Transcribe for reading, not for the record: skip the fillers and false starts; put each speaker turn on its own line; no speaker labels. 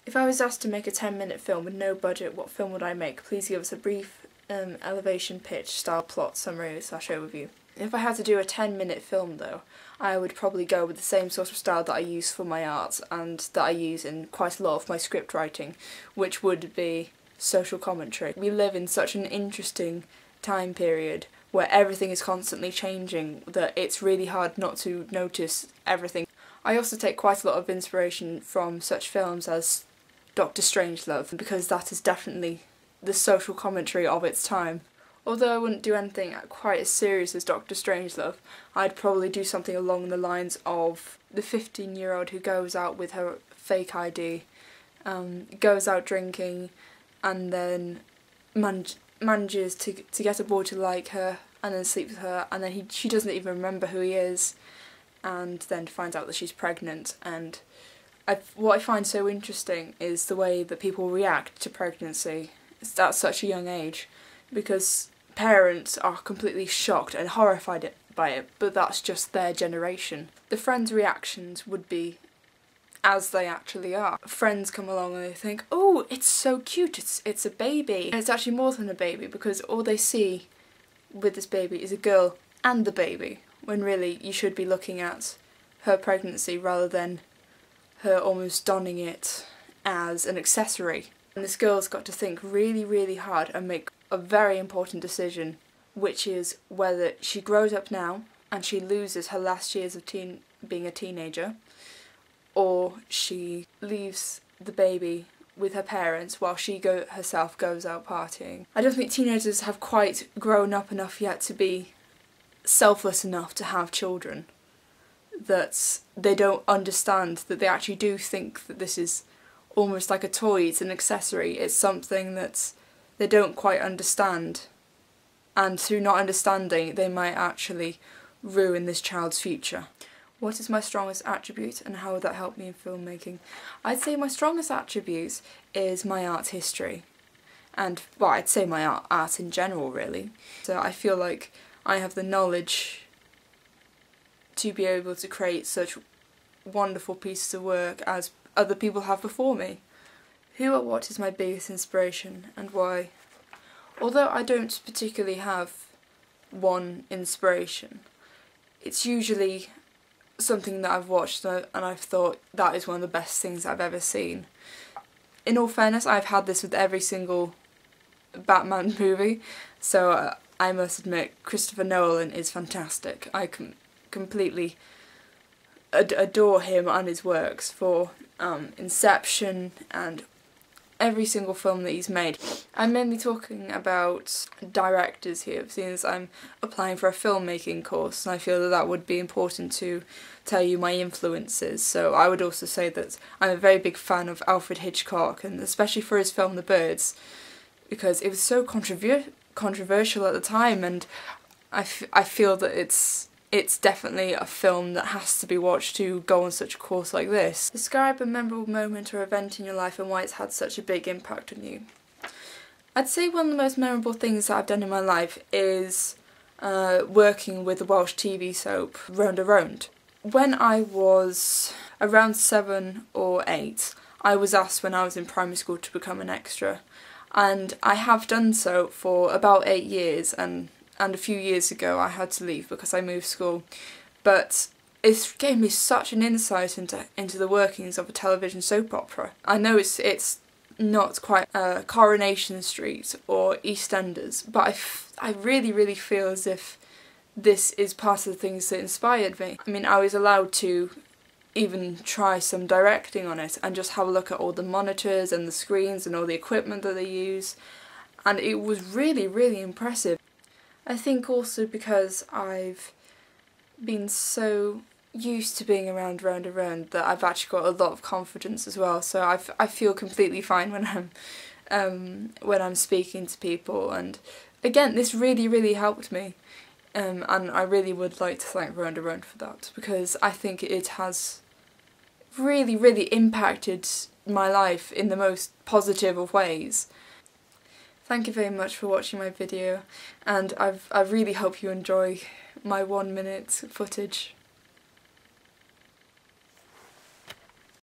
If I was asked to make a 10-minute film with no budget, what film would I make? Please give us a brief elevation pitch, style, plot, summary / overview. If I had to do a 10-minute film though, I would probably go with the same sort of style that I use for my art and that I use in quite a lot of my script writing, which would be social commentary. We live in such an interesting time period where everything is constantly changing that it's really hard not to notice everything. I also take quite a lot of inspiration from such films as Dr. Strangelove, because that is definitely the social commentary of its time. Although I wouldn't do anything quite as serious as Dr. Strangelove, I'd probably do something along the lines of the 15-year-old who goes out with her fake ID, goes out drinking, and then manages to get a boy to like her, and then sleep with her, and then she doesn't even remember who he is, and then finds out that she's pregnant. And what I find so interesting is the way that people react to pregnancy at such a young age, because parents are completely shocked and horrified by it, but that's just their generation. The friends' reactions would be as they actually are. Friends come along and they think, oh, it's so cute, it's a baby. And it's actually more than a baby, because all they see with this baby is a girl and the baby, when really you should be looking at her pregnancy rather than her almost donning it as an accessory. And this girl's got to think really, really hard and make a very important decision, which is whether she grows up now and she loses her last years of being a teenager, or she leaves the baby with her parents while she herself goes out partying. I don't think teenagers have quite grown up enough yet to be selfless enough to have children, that they don't understand that they actually do think that this is almost like a toy, it's an accessory, it's something that they don't quite understand, and through not understanding they might actually ruin this child's future. What is my strongest attribute and how would that help me in filmmaking? I'd say my strongest attribute is my art history, and well, I'd say my art in general really. So I feel like I have the knowledge to be able to create such wonderful pieces of work as other people have before me. Who or what is my biggest inspiration and why? Although I don't particularly have one inspiration, it's usually something that I've watched and I've thought that is one of the best things I've ever seen. In all fairness, I've had this with every single Batman movie, so I must admit Christopher Nolan is fantastic. I completely adore him and his works for Inception and every single film that he's made. I'm mainly talking about directors here, since I'm applying for a filmmaking course, and I feel that that would be important to tell you my influences. So I would also say that I'm a very big fan of Alfred Hitchcock, and especially for his film The Birds, because it was so controversial at the time, and I feel that it's definitely a film that has to be watched to go on such a course like this. Describe a memorable moment or event in your life and why it's had such a big impact on you. I'd say one of the most memorable things that I've done in my life is working with the Welsh TV soap Round a Round. When I was around 7 or 8, I was asked when I was in primary school to become an extra, and I have done so for about 8 years, and a few years ago I had to leave because I moved school. But it gave me such an insight into the workings of a television soap opera. I know it's not quite Coronation Street or EastEnders, but I really, really feel as if this is part of the things that inspired me. I mean, I was allowed to even try some directing on it and just have a look at all the monitors and the screens and all the equipment that they use, and it was really, really impressive. I think also because I've been so used to being around Round a Round that I've actually got a lot of confidence as well, so I feel completely fine when I'm speaking to people, and again, this really, really helped me. And I really would like to thank Round a Round for that, because I think it has really, really impacted my life in the most positive of ways. Thank you very much for watching my video, and I really hope you enjoy my 1-minute footage.